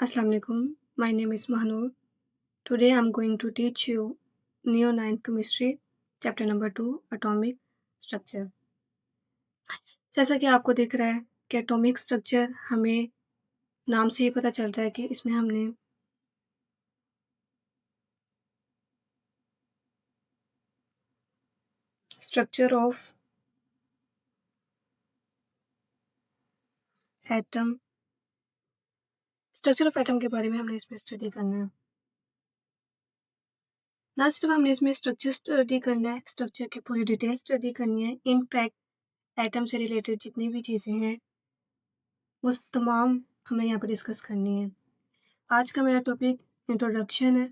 Assalamu alaikum. My name is Mahanur. Today I'm going to teach you Neo 9th Chemistry, chapter number 2, Atomic Structure. जैसा कि आपको दिख रहा है कि एटॉमिक स्ट्रक्चर हमें नाम से ही पता चल रहा है कि इसमें हमने स्ट्रक्चर ऑफ एटम के बारे में हमने इसमें स्टडी करना है। ना सिर्फ हमने इसमें स्ट्रक्चर स्टडी करना है, स्ट्रक्चर की पूरी डिटेल स्टडी करनी है। इनफैक्ट एटम से रिलेटेड जितनी भी चीज़ें हैं वो तमाम हमें यहाँ पर डिस्कस करनी है। आज का मेरा टॉपिक इंट्रोडक्शन है,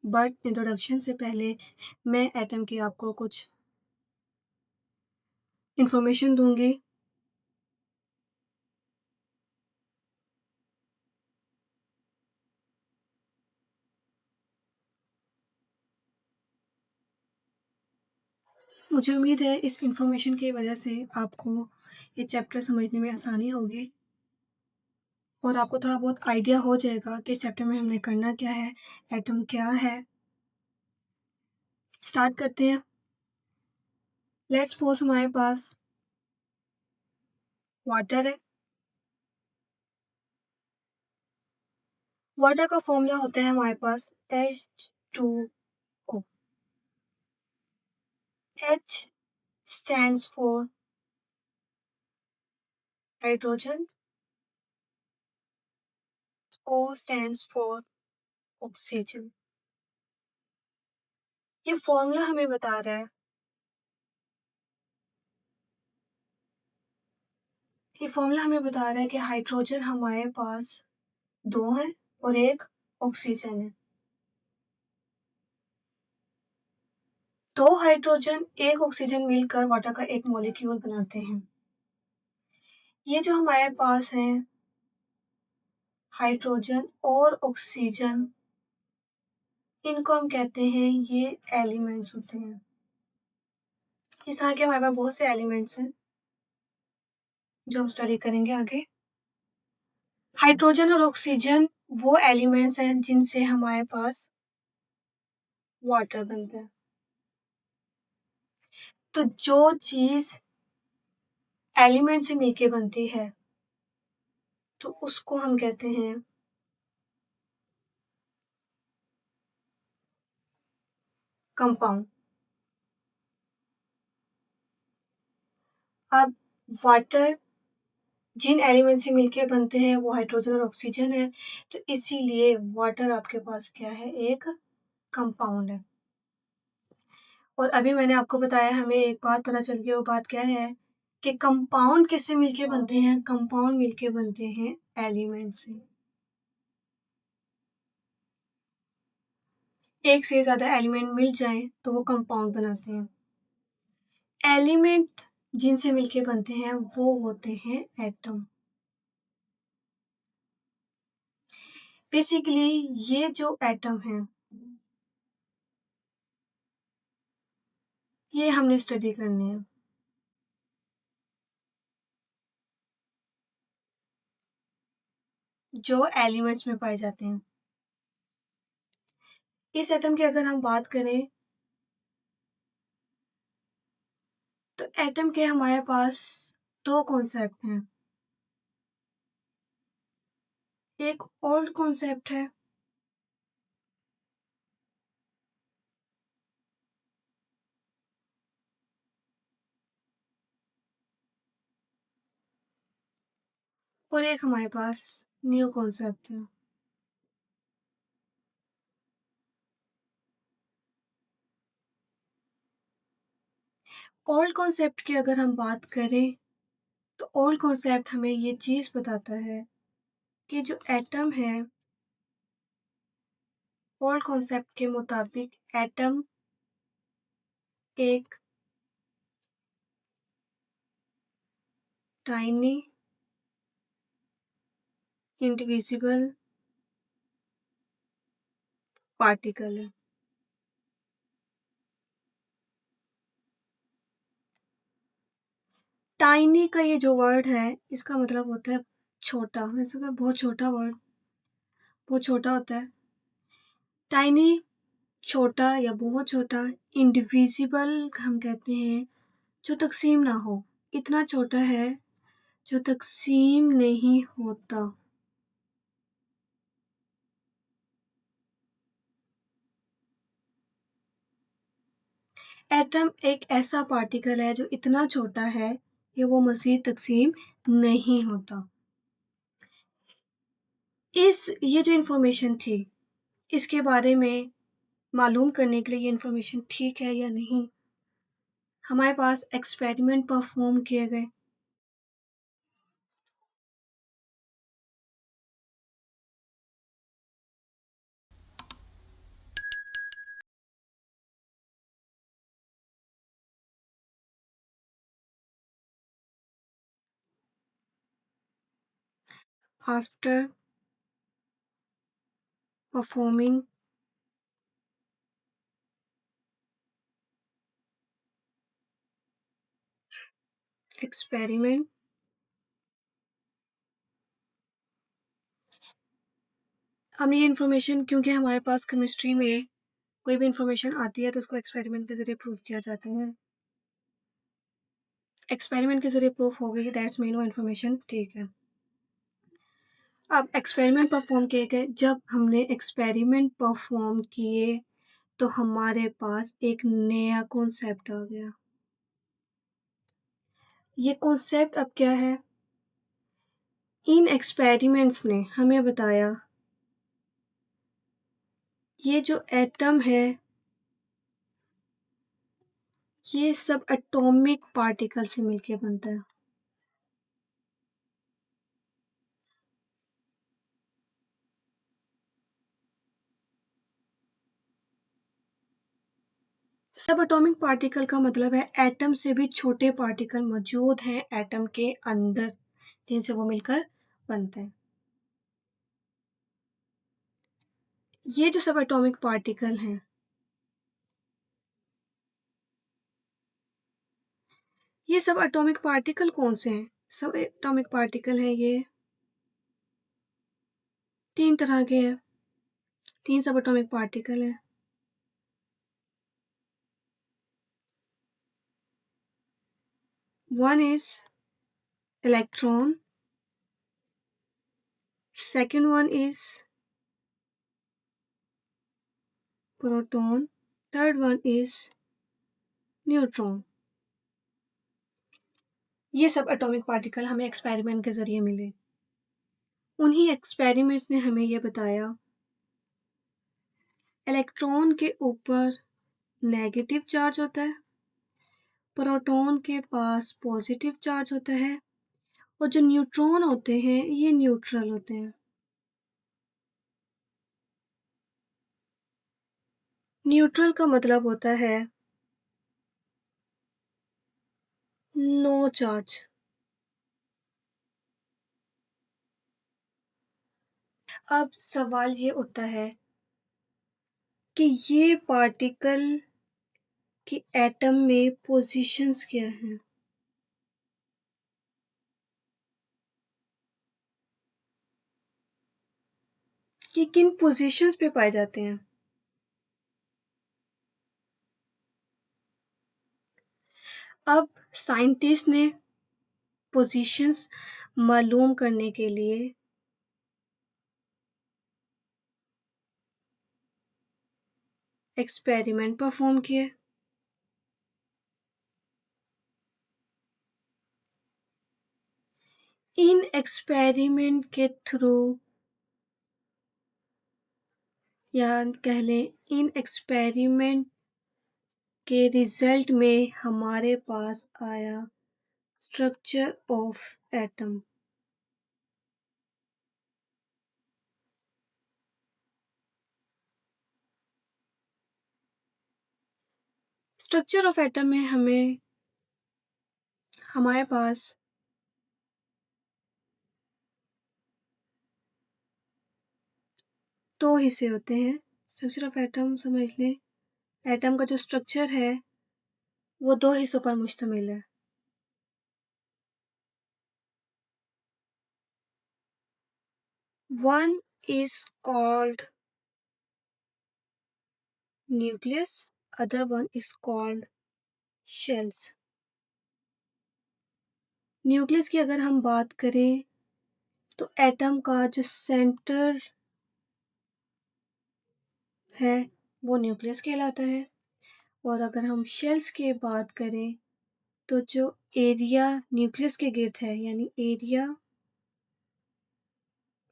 बट इंट्रोडक्शन से पहले मैं एटम की आपको कुछ इंफॉर्मेशन दूंगी। मुझे उम्मीद है इस इंफॉर्मेशन की वजह से आपको ये चैप्टर समझने में आसानी होगी और आपको थोड़ा बहुत आइडिया हो जाएगा कि इस चैप्टर में हमने करना क्या है, एटम क्या है। स्टार्ट करते हैं। लेट्स सपोज हमारे पास वाटर है। वाटर का फॉर्मूला होता है हमारे पास H2O। H stands for hydrogen, O stands for oxygen। ये फॉर्मूला हमें बता रहा है कि हाइड्रोजन हमारे पास 2 है और एक ऑक्सीजन है। 2 हाइड्रोजन, 1 ऑक्सीजन मिलकर वाटर का एक मॉलिक्यूल बनाते हैं। ये जो हमारे पास है हाइड्रोजन और ऑक्सीजन, इनको हम कहते हैं ये एलिमेंट्स होते हैं। इस तरह के हमारे पास बहुत से एलिमेंट्स हैं जो हम स्टडी करेंगे आगे। हाइड्रोजन और ऑक्सीजन वो एलिमेंट्स हैं जिनसे हमारे पास वाटर बनता है। तो जो चीज एलिमेंट से मिलके बनती है तो उसको हम कहते हैं कंपाउंड। अब वाटर जिन एलिमेंट से मिलके बनते हैं वो हाइड्रोजन और ऑक्सीजन है, तो इसीलिए वाटर आपके पास क्या है, एक कंपाउंड है। और अभी मैंने आपको बताया हमें एक बात पता चल गई, वो बात क्या है कि कंपाउंड किससे मिलके बनते हैं। कंपाउंड मिलके बनते हैं एलिमेंट से। एक से ज्यादा एलिमेंट मिल जाए तो वो कंपाउंड बनाते हैं। एलिमेंट जिनसे मिलके बनते हैं वो होते हैं एटम। बेसिकली ये जो एटम है ये हमने स्टडी करनी है। जो एलिमेंट्स में पाए जाते हैं। इस एटम की अगर हम बात करें तो एटम के हमारे पास 2 कॉन्सेप्ट हैं। एक ओल्ड कॉन्सेप्ट है और एक हमारे पास न्यू कॉन्सेप्ट है। ओल्ड कॉन्सेप्ट की अगर हम बात करें तो ओल्ड कॉन्सेप्ट हमें ये चीज बताता है कि जो एटम है, ओल्ड कॉन्सेप्ट के मुताबिक एटम एक टाइनी इंडिविजिबल पार्टिकल है। टाइनी का ये जो वर्ड है इसका मतलब होता है छोटा, वैसे तो बहुत छोटा वर्ड। बहुत छोटा होता है। टाइनी छोटा या बहुत छोटा, इंडिविजिबल हम कहते हैं जो तकसीम ना हो, इतना छोटा है जो तकसीम नहीं होता। एटम एक ऐसा पार्टिकल है जो इतना छोटा है कि वो मज़ीद तकसीम नहीं होता। ये जो इन्फॉर्मेशन थी, इसके बारे में मालूम करने के लिए ये इन्फॉर्मेशन ठीक है या नहीं, हमारे पास एक्सपेरिमेंट परफॉर्म किए गए। आफ्टर परफॉर्मिंग एक्सपेरिमेंट, हमने ये इन्फॉर्मेशन, क्योंकि हमारे पास केमिस्ट्री में कोई भी इन्फॉर्मेशन आती है तो उसको एक्सपेरिमेंट के ज़रिए प्रूव किया जाता है। एक्सपेरिमेंट के ज़रिए प्रूफ हो गई, दैट्स मीन वो इन्फॉर्मेशन ठीक है। अब एक्सपेरिमेंट परफॉर्म किए गए, जब हमने एक्सपेरिमेंट परफॉर्म किए तो हमारे पास एक नया कॉन्सेप्ट आ गया। ये कॉन्सेप्ट अब क्या है? इन एक्सपेरिमेंट्स ने हमें बताया ये जो एटम है ये सब एटॉमिक पार्टिकल से मिलके बनता है। सब एटॉमिक पार्टिकल का मतलब है एटम से भी छोटे पार्टिकल मौजूद हैं एटम के अंदर, जिनसे वो मिलकर बनते हैं। ये जो सब एटॉमिक पार्टिकल हैं, ये सब एटॉमिक पार्टिकल कौन से हैं? सब एटॉमिक पार्टिकल हैं ये 3 तरह के हैं। 3 सब एटॉमिक पार्टिकल हैं। One is electron, second one is proton, third one is neutron। ये सब एटॉमिक पार्टिकल हमें एक्सपेरिमेंट के ज़रिए मिले। उन्हीं एक्सपेरिमेंट्स ने हमें ये बताया इलेक्ट्रॉन के ऊपर नेगेटिव चार्ज होता है, प्रोटॉन के पास पॉजिटिव चार्ज होता है और जो न्यूट्रॉन होते हैं ये न्यूट्रल होते हैं। न्यूट्रल का मतलब होता है नो चार्ज। अब सवाल ये उठता है कि ये पार्टिकल कि एटम में पोजीशंस क्या हैं? ये किन पोजीशंस पे पाए जाते हैं? अब साइंटिस्ट ने पोजीशंस मालूम करने के लिए एक्सपेरिमेंट परफॉर्म किए। इन एक्सपेरिमेंट के थ्रू या कह लें इन एक्सपेरिमेंट के रिजल्ट में हमारे पास आया structure of atom. Structure of atom में हमारे पास दो हिस्से होते हैं। स्ट्रक्चर ऑफ एटम समझ लें, एटम का जो स्ट्रक्चर है वो दो हिस्सों पर मुश्तमिल है। One is called nucleus, other one is called shells. Nucleus की अगर हम बात करें तो एटम का जो सेंटर है वो न्यूक्लियस कहलाता है, और अगर हम शेल्स की बात करें तो जो एरिया न्यूक्लियस के गिर्द है, यानी एरिया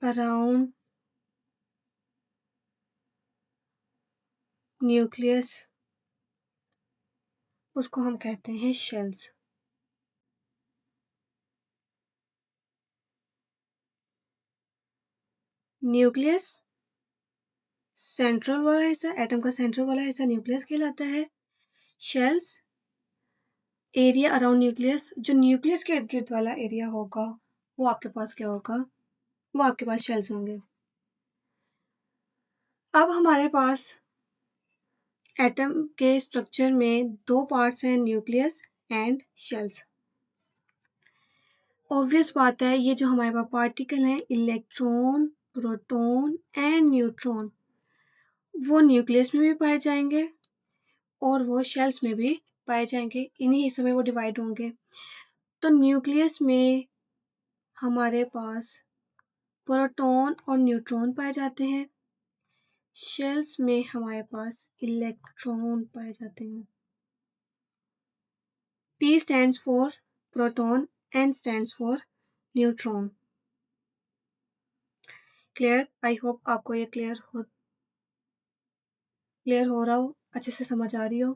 अराउंड न्यूक्लियस, उसको हम कहते हैं शेल्स। न्यूक्लियस सेंट्रल वाला हिस्सा, एटम का सेंट्रल वाला हिस्सा न्यूक्लियस कहलाता है। शेल्स एरिया अराउंड न्यूक्लियस, जो न्यूक्लियस के इर्द गिर्द वाला एरिया होगा वो आपके पास क्या होगा, वो आपके पास शेल्स होंगे। अब हमारे पास एटम के स्ट्रक्चर में दो पार्ट्स हैं, न्यूक्लियस एंड शेल्स। ऑब्वियस बात है, ये जो हमारे पास पार्टिकल हैं इलेक्ट्रॉन, प्रोटॉन एंड न्यूट्रॉन, वो न्यूक्लियस में भी पाए जाएंगे और वो शेल्स में भी पाए जाएंगे, इन्हीं हिस्सों में वो डिवाइड होंगे। तो न्यूक्लियस में हमारे पास प्रोटॉन और न्यूट्रॉन पाए जाते हैं, शेल्स में हमारे पास इलेक्ट्रॉन पाए जाते हैं। P stands for proton, N stands for neutron. Clear? I hope आपको ये क्लियर हो रहा हो, अच्छे से समझ आ रही हो।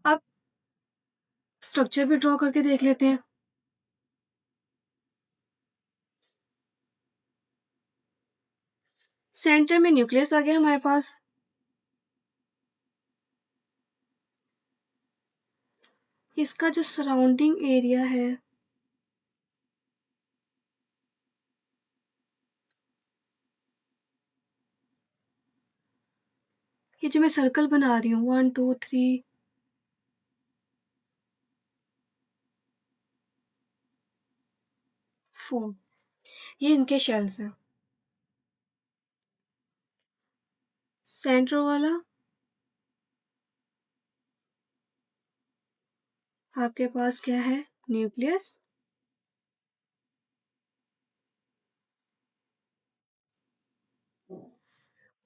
अब स्ट्रक्चर भी ड्रॉ करके देख लेते हैं। सेंटर में न्यूक्लियस आ गया हमारे पास, इसका जो सराउंडिंग एरिया है ये जो मैं सर्कल बना रही हूँ 1 2 3 4, ये इनके शेल्स हैं। सेंटर वाला आपके पास क्या है, न्यूक्लियस,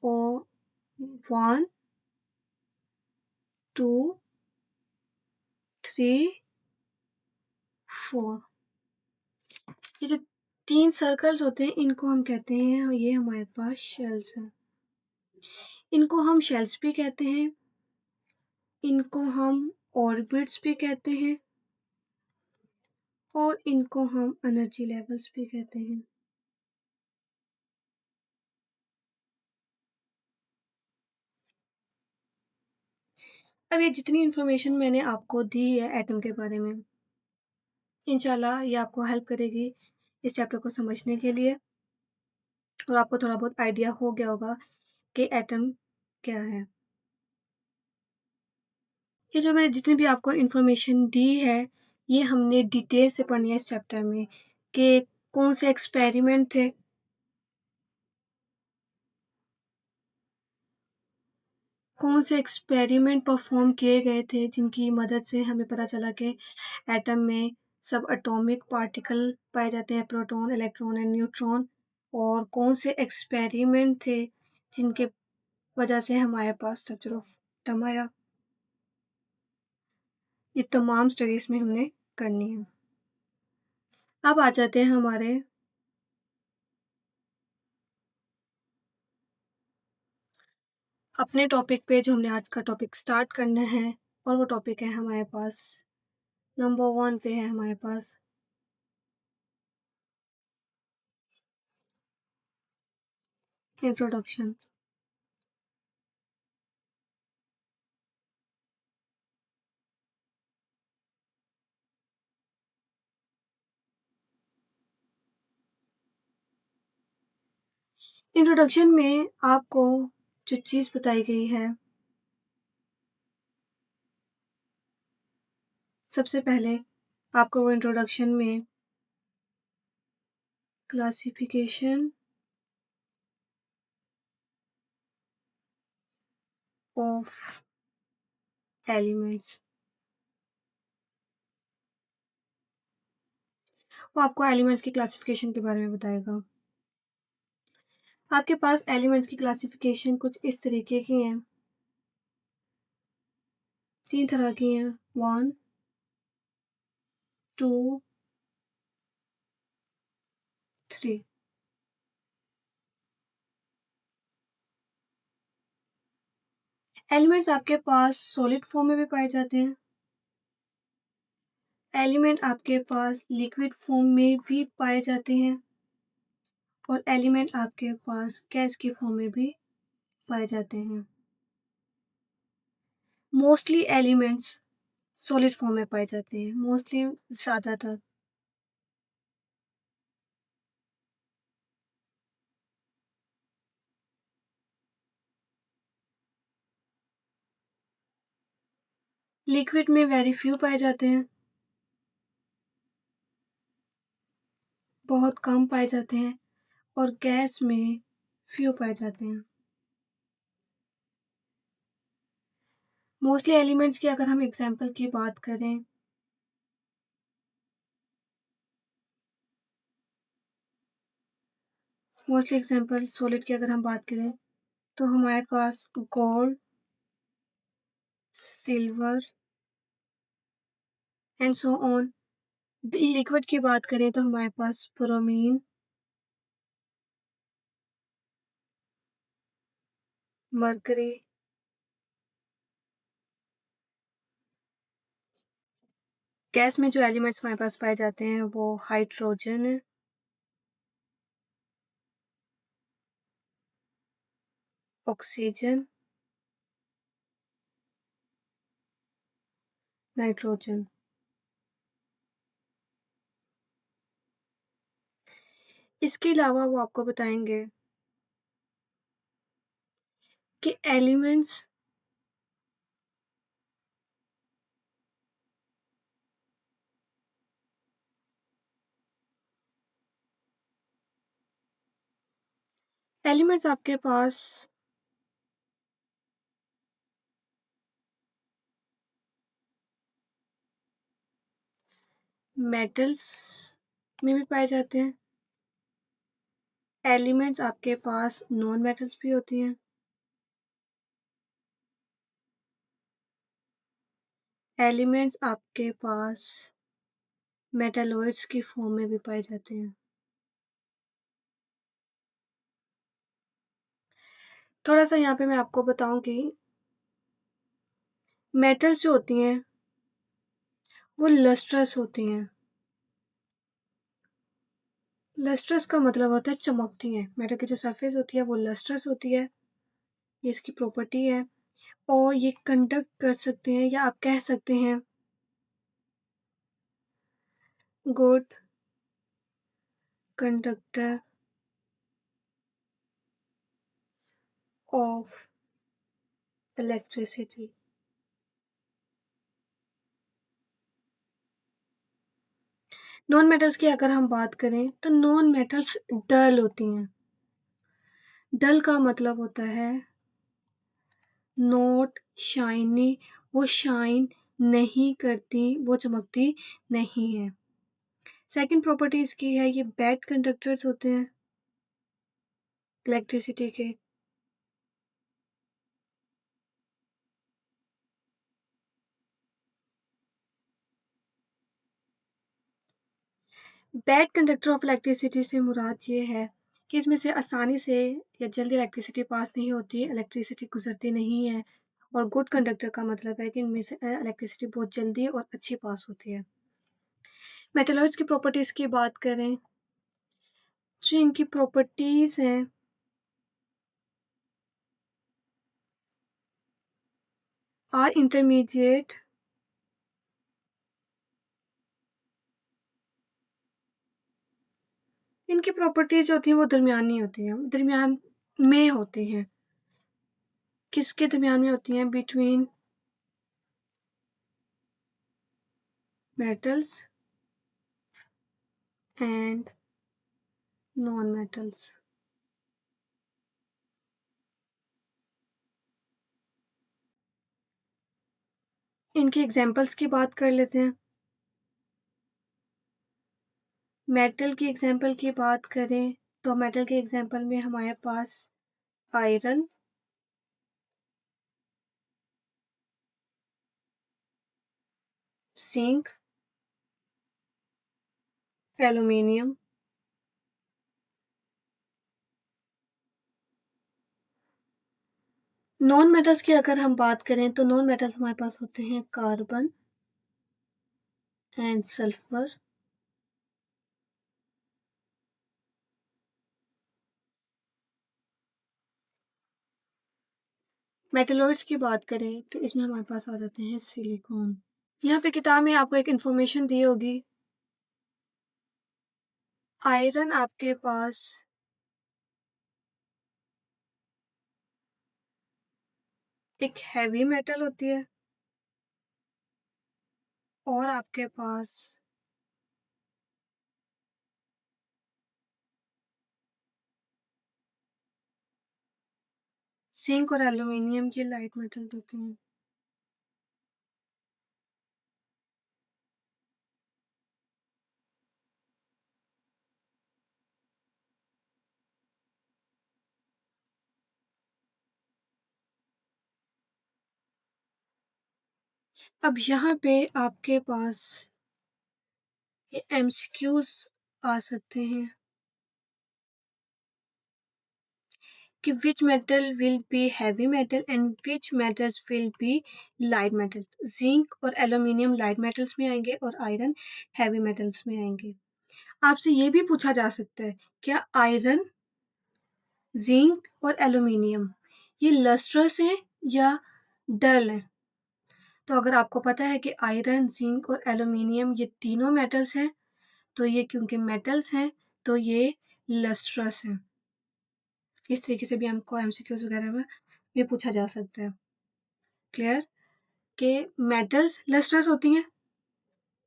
और 1 2 3 4, ये जो 3 सर्कल्स होते हैं इनको हम कहते हैं, ये हमारे पास शेल्स हैं। इनको हम शेल्स भी कहते हैं, इनको हम ऑर्बिट्स भी कहते हैं, और इनको हम एनर्जी लेवल्स भी कहते हैं। अब ये जितनी इन्फॉर्मेशन मैंने आपको दी है एटम के बारे में, इंशाल्लाह ये आपको हेल्प करेगी इस चैप्टर को समझने के लिए, और आपको थोड़ा बहुत आइडिया हो गया होगा कि एटम क्या है। ये जो मैंने जितनी भी आपको इन्फॉर्मेशन दी है ये हमने डिटेल से पढ़नी है इस चैप्टर में, कि कौन से एक्सपेरिमेंट थे, कौन से एक्सपेरिमेंट परफॉर्म किए गए थे जिनकी मदद से हमें पता चला कि एटम में सब एटॉमिक पार्टिकल पाए जाते हैं, प्रोटॉन, इलेक्ट्रॉन एंड न्यूट्रॉन, और कौन से एक्सपेरिमेंट थे जिनके वजह से हमारे पास स्ट्रक्चर ऑफ एटम आया। ये तमाम स्टडीज में हमने करनी है। अब आ जाते हैं हमारे अपने टॉपिक पे, जो हमने आज का टॉपिक स्टार्ट करना है, और वो टॉपिक है हमारे पास नंबर 1 पे है हमारे पास इंट्रोडक्शन। इंट्रोडक्शन में आपको जो चीज़ बताई गई है, सबसे पहले आपको वो इंट्रोडक्शन में क्लासिफिकेशन ऑफ एलिमेंट्स। वो आपको एलिमेंट्स की क्लासिफिकेशन के बारे में बताएगा। आपके पास एलिमेंट्स की क्लासिफिकेशन कुछ इस तरीके की हैं, 3 तरह की हैं, 1, 2, 3। एलिमेंट्स आपके पास सॉलिड फॉर्म में भी पाए जाते हैं, एलिमेंट आपके पास लिक्विड फॉर्म में भी पाए जाते हैं, और एलिमेंट आपके पास गैस के फॉर्म में भी पाए जाते हैं। मोस्टली एलिमेंट्स सॉलिड फॉर्म में पाए जाते हैं, मोस्टली ज़्यादातर। लिक्विड में वेरी फ्यू पाए जाते हैं, बहुत कम पाए जाते हैं, और गैस में फ्यू पाए जाते हैं। मोस्टली एलिमेंट्स की अगर हम एग्जांपल की बात करें, मोस्टली एग्जांपल सॉलिड की अगर हम बात करें, तो हमारे पास gold, silver and so on. Liquid की बात करें तो हमारे पास ब्रोमीन, मरकरी, गैस में जो एलिमेंट्स हमारे पास पाए जाते हैं वो हाइड्रोजन, ऑक्सीजन, नाइट्रोजन। इसके अलावा वो आपको बताएंगे कि एलिमेंट्स एलिमेंट्स आपके पास मेटल्स में भी पाए जाते हैं, एलिमेंट्स आपके पास नॉन मेटल्स भी होती हैं, एलिमेंट्स आपके पास मेटालॉइड्स की फॉर्म में भी पाए जाते हैं। थोड़ा सा यहाँ पे मैं आपको बताऊं कि मेटल्स जो होती हैं वो लस्ट्रस होती हैं। लस्ट्रस का मतलब होता है चमकती हैं। मेटल की जो सरफेस होती है वो लस्ट्रस होती है, ये इसकी प्रॉपर्टी है, और ये कंडक्ट कर सकते हैं, या आप कह सकते हैं good conductor of electricity. Non metals की अगर हम बात करें तो नॉन मेटल्स डल होती हैं। डल का मतलब होता है नॉट शाइनी, वो शाइन नहीं करती, वो चमकती नहीं है। सेकंड प्रॉपर्टी इसकी है ये बैड कंडक्टर्स होते हैं इलेक्ट्रिसिटी के। बैड कंडक्टर ऑफ इलेक्ट्रिसिटी से मुराद ये है कि इसमें से आसानी से या जल्दी इलेक्ट्रिसिटी पास नहीं होती, इलेक्ट्रिसिटी गुजरती नहीं है। और गुड कंडक्टर का मतलब है कि इनमें से इलेक्ट्रिसिटी बहुत जल्दी और अच्छी पास होती है। मेटलॉइड्स की प्रॉपर्टीज़ की बात करें, जो इनकी प्रॉपर्टीज़ हैं आर इंटरमीडिएट इनकी प्रॉपर्टीज़ जो होती हैं वो दरमियानी होती हैं, दरमियान में होती हैं। किसके दरमियान में होती हैं? Between metals and non metals. इनके एग्जाम्पल्स की बात कर लेते हैं। मेटल की एग्जाम्पल की बात करें तो मेटल के एग्जाम्पल में हमारे पास iron, zinc, aluminium, non metals की अगर हम बात करें तो नॉन मेटल्स हमारे पास होते हैं कार्बन एंड सल्फर, मेटलॉइड्स की बात करें तो इसमें हमारे पास आ जाते हैं सिलिकॉन। यहाँ पे किताब में आपको एक इंफॉर्मेशन दी होगी, आयरन आपके पास एक हैवी मेटल होती है और आपके पास जिंक और एल्यूमिनियम की लाइट मेटल होती हैं। अब यहाँ पे आपके पास ये एमसीक्यूज आ सकते हैं कि which metal will be heavy metal and which metals will be light metal. Zinc और एल्यूमिनियम लाइट मेटल्स में आएंगे और आयरन हैवी मेटल्स में आएंगे। आपसे ये भी पूछा जा सकता है क्या आयरन, जिंक और एल्यूमिनियम ये लस्ट्रस है या डल है? तो अगर आपको पता है कि आयरन, जिंक और एल्यूमिनियम ये तीनों मेटल्स हैं तो ये क्योंकि मेटल्स हैं तो ये लस्ट्रस हैं। इस तरीके से भी हमको एमसीक्यूज वगैरह में ये पूछा जा सकता है। क्लियर कि मेटल्स लस्ट्रस होती हैं,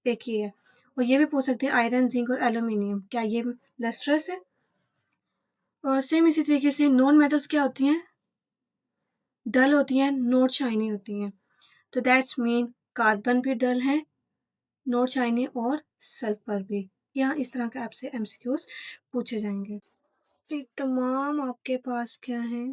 एक ही है। और ये भी पूछ सकते हैं आयरन, जिंक और एल्यूमिनियम क्या ये लस्ट्रस है? और सेम इसी तरीके से नॉन मेटल्स क्या होती हैं? डल होती हैं, नॉट शाइनी होती हैं। तो दैट्स मीन कार्बन भी डल है, नॉट शाइनी और सल्फर भी। यहाँ इस तरह के आपसे एमसीक्यूज पूछे जाएंगे। ये तमाम आपके पास क्या है?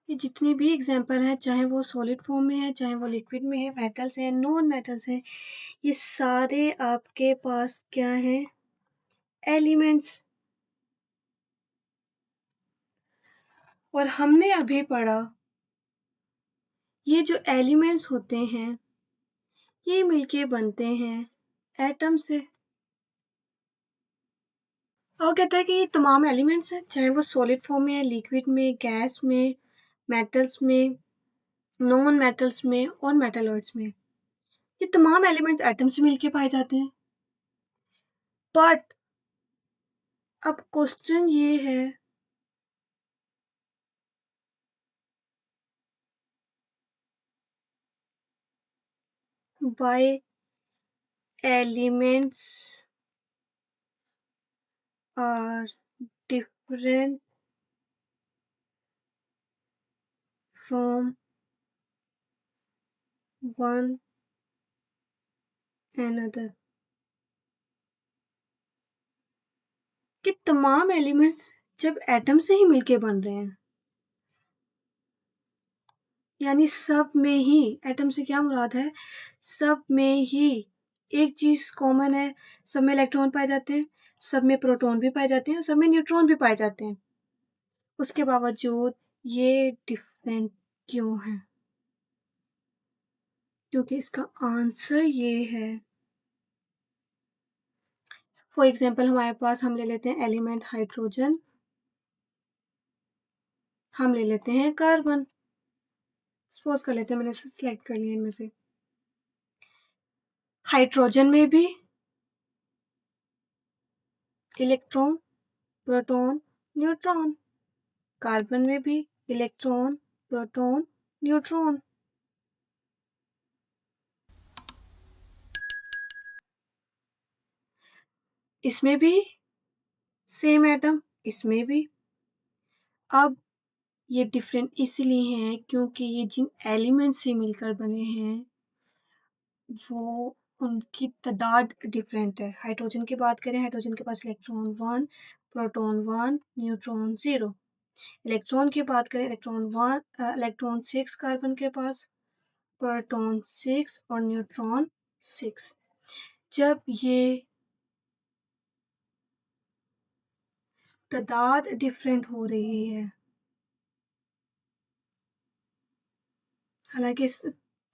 ये जितने भी एग्जाम्पल हैं चाहे वो सॉलिड फॉर्म में है चाहे वो लिक्विड में है, मेटल्स हैं, नॉन मेटल्स हैं, ये सारे आपके पास क्या है? एलिमेंट्स। और हमने अभी पढ़ा ये जो एलिमेंट्स होते हैं ये मिलके बनते हैं एटम से। और कहता है कि ये तमाम एलिमेंट्स हैं चाहे वो सॉलिड फॉर्म में है, लिक्विड में, गैस में, मेटल्स में, नॉन मेटल्स में और मेटलॉइड्स में, ये तमाम एलिमेंट्स एटम से मिलके पाए जाते हैं। बट अब क्वेश्चन ये है why elements are different from one another। कि तमाम एलिमेंट्स जब एटम से ही मिलके बन रहे हैं यानी सब में ही, एटम से क्या मुराद है? सब में ही एक चीज कॉमन है, सब में इलेक्ट्रॉन पाए जाते हैं, सब में प्रोटॉन भी पाए जाते हैं, सब में न्यूट्रॉन भी पाए जाते हैं। उसके बावजूद ये डिफरेंट क्यों है? क्योंकि इसका आंसर ये है, फॉर एग्जाम्पल हमारे पास हम ले लेते हैं एलिमेंट हाइड्रोजन, हम ले लेते हैं कार्बन। सपोज कर लेते हैं मैंने सिलेक्ट कर लिया इनमें से। हाइड्रोजन में भी इलेक्ट्रॉन, प्रोटॉन, न्यूट्रॉन, कार्बन में भी इलेक्ट्रॉन, प्रोटॉन, न्यूट्रॉन। इसमें भी सेम एटम, इसमें भी। अब ये डिफरेंट इसलिए हैं क्योंकि ये जिन एलिमेंट से मिलकर बने हैं वो उनकी तादाद डिफरेंट है। हाइड्रोजन की बात करें, हाइड्रोजन के पास इलेक्ट्रॉन 1, प्रोटॉन 1, न्यूट्रॉन 0। इलेक्ट्रॉन की बात करें, इलेक्ट्रॉन 6 कार्बन के पास, प्रोटॉन 6 और न्यूट्रॉन 6। जब ये तादाद डिफरेंट हो रही है, हालांकि इस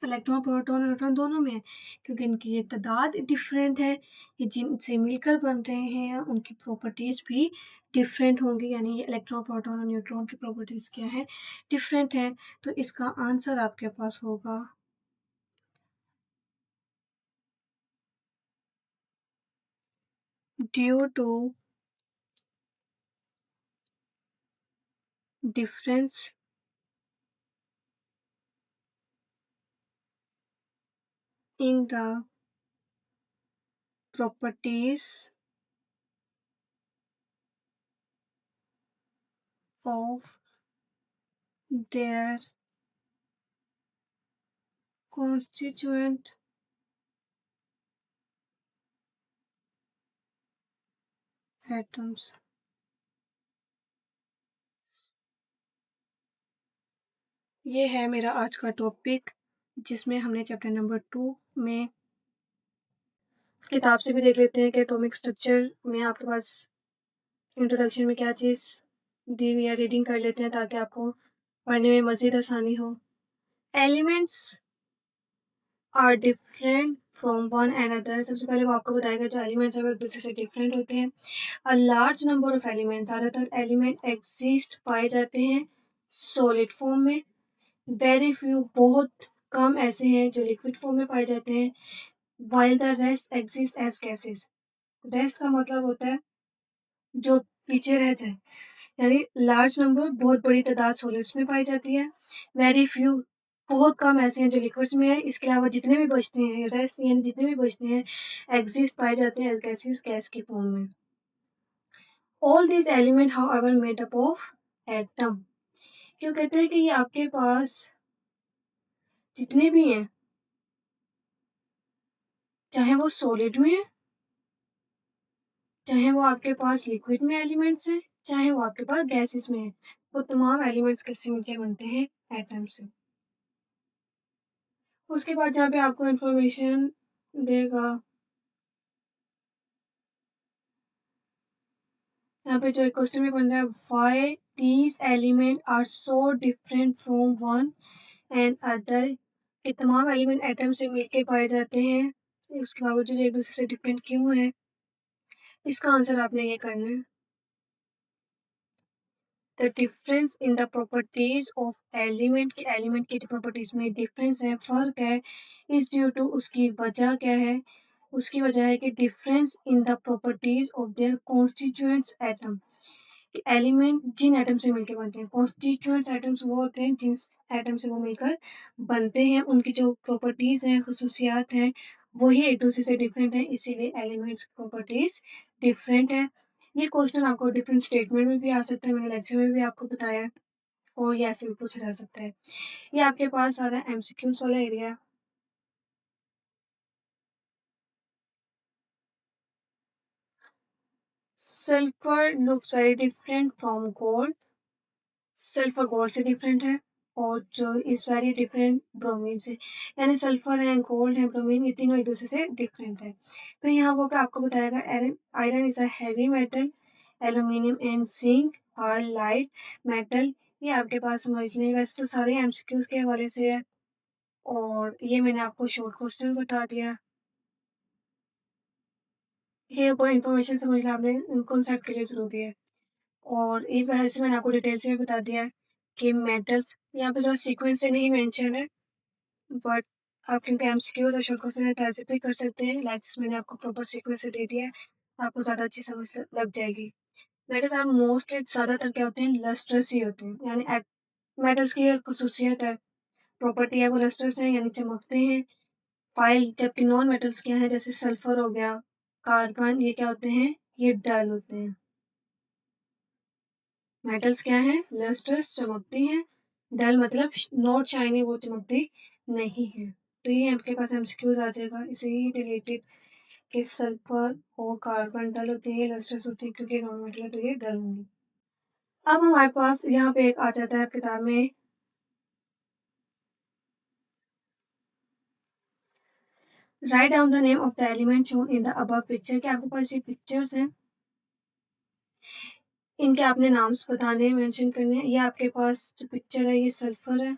इलेक्ट्रॉन प्रोटॉन न्यूट्रॉन दोनों में है, क्योंकि इनकी ये तादाद डिफरेंट है, ये जिनसे मिलकर बन रहे हैं उनकी प्रॉपर्टीज भी डिफरेंट होंगी, यानी ये इलेक्ट्रॉन प्रोटॉन और न्यूट्रॉन की प्रॉपर्टीज क्या है, डिफरेंट है। तो इसका आंसर आपके पास होगा due to difference in the properties of their constituent atoms। ये है मेरा आज का टॉपिक, जिसमें हमने चैप्टर नंबर 2 में किताब से भी देख लेते हैं कि एटॉमिक स्ट्रक्चर में आपके पास इंट्रोडक्शन में क्या चीज़ दी हुई है, रीडिंग कर लेते हैं ताकि आपको पढ़ने में मज़ीद आसानी हो। Elements are different from one another. सबसे पहले वो आपको बताएगा जो एलिमेंट्स हैं वो एक दूसरे से डिफरेंट होते हैं। A large number of elements, ज़्यादातर एलिमेंट एग्जिस्ट पाए जाते हैं सॉलिड फॉर्म में। वेरी फ्यू, बहुत कम ऐसे हैं जो लिक्विड फॉर्म में पाए जाते हैं। While the rest exist as gases. Rest का मतलब होता है जो पीछे रह जाए, यानी लार्ज नंबर, बहुत बड़ी तादाद सॉलिड्स में पाई जाती है। वेरी फ्यू, बहुत कम ऐसे हैं जो लिक्विड्स में है। इसके अलावा जितने भी बचते हैं, रेस्ट यानी जितने भी बचते हैं, एग्जिस्ट पाए जाते हैं एज गैसेस, गैस की फॉर्म में। All this element how ever made up of atom. क्यों कहते हैं कि ये आपके पास जितने भी हैं, चाहे वो सॉलिड में है, चाहे वो आपके पास लिक्विड में एलिमेंट्स हैं, चाहे वो आपके पास गैसेस में है, वो तमाम एलिमेंट्स किससे मिलकर बनते हैं, एटम से। उसके बाद जहाँ पे आपको इंफॉर्मेशन देगा, यहाँ पे जो एक क्वेश्चन में बन रहा है, why these element are so different from one and other. ये तमाम एलिमेंट एटम से मिलके पाए जाते हैं, उसके बावजूद एक दूसरे से डिफरेंट क्यों है, इसका आंसर आपने ये करना है। The difference in the properties of element, की एलिमेंट की जो प्रॉपर्टीज में डिफरेंस है, फर्क है, इज ड्यू टू, उसकी वजह क्या है, उसकी वजह है कि difference in the properties of their constituents atom. Element जिन एटम से मिलकर बनते हैं, कॉन्स्टिट्यूएंट्स एटम्स वो होते हैं जिन एटम से वो मिलकर बनते हैं, उनकी जो प्रॉपर्टीज हैं, खसूसियात हैं, वही एक दूसरे से डिफरेंट है, इसीलिए एलिमेंट्स की प्रॉपर्टीज डिफरेंट है। ये क्वेश्चन आपको डिफरेंट स्टेटमेंट में भी आ सकता है, मैंने लेक्चर में भी आपको बताया है, और ये ऐसे भी पूछा जा सकता है। ये आपके पास सारा एमसीक्यूज वाला एरिया है। Sulphur looks very different from gold. Sulphur gold से डिफरेंट है, और जो इज वेरी डिफरेंट ब्रोमीन से, यानी सल्फर है, गोल्ड है, ब्रोमीन, ये तीनों एक दूसरे से डिफरेंट है। फिर यहाँ वो पे आपको बताएगा iron, iron is a heavy metal, aluminium and zinc are light metal. ये आपके पास समझ लें, वैसे तो सारे एमसीक्यूज के हवाले से है, और ये मैंने आपको शॉर्ट क्वेश्चन बता दिया। ये पूरा इन्फॉर्मेशन समझ लें आपने कॉन्सेप्ट के लिए ज़रूरी है, और एक वैसे मैंने आपको डिटेल से भी बता दिया है कि मेटल्स यहाँ पे ज़रा सीक्वेंस से नहीं मेंशन है, बट आप क्योंकि एमसीक्यूज और शॉर्ट क्वेश्चन है तो ऐसे भी कर सकते हैं, लाइक मैंने आपको प्रॉपर सीक्वेंस से दे दिया है, आपको ज़्यादा अच्छी समझ लग जाएगी। मेटल्स आप मोस्टली ज़्यादातर क्या होते हैं, लस्ट्रस ही होते हैं, यानी मेटल्स की एक खसूसियत है, प्रॉपर्टी है, वो लस्ट्रस है यानी चमकते हैं। फाइल, जबकि नॉन मेटल्स क्या है, जैसे सल्फर हो गया, कार्बन ये क्या होते हैं? ये डल होते हैं। मेटल्स क्या हैं? लस्ट्रस चमकती हैं। डल मतलब नॉट शाइनी वो चमकती नहीं है। तो ये आपके पास एमसीक्यूज आ जाएगा। इसे ही रिलेटेड कि सल्फर और कार्बन डल होते हैं, लस्ट्रस होते हैं क्योंकि नॉन मेटल है तो ये डल होंगे। अब हमारे पास यहाँ पे एक आ जाता है किताब में write down the name of the element shown in the above picture. क्या आपके पास ये पिक्चर्स हैं, इनके आपने नाम्स बताने मेंशन करने हैं। ये आपके पास जो पिक्चर है ये सल्फर है।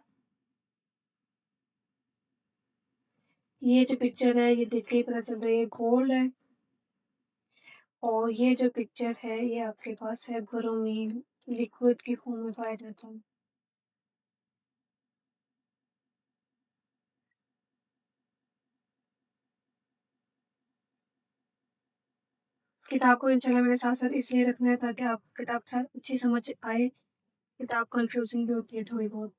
ये जो पिक्चर है ये देख के ही पता चल रहा है ये गोल्ड है। और ये जो पिक्चर है ये आपके पास है ब्रोमीन, लिक्विड की फॉर्म में पाया जाता है। किताब को इंशाल्लाह मेरे साथ-साथ इसलिए रखना है ताकि आप किताब अच्छी समझ आए। किताब कंफ्यूजिंग भी होती है थोड़ी बहुत।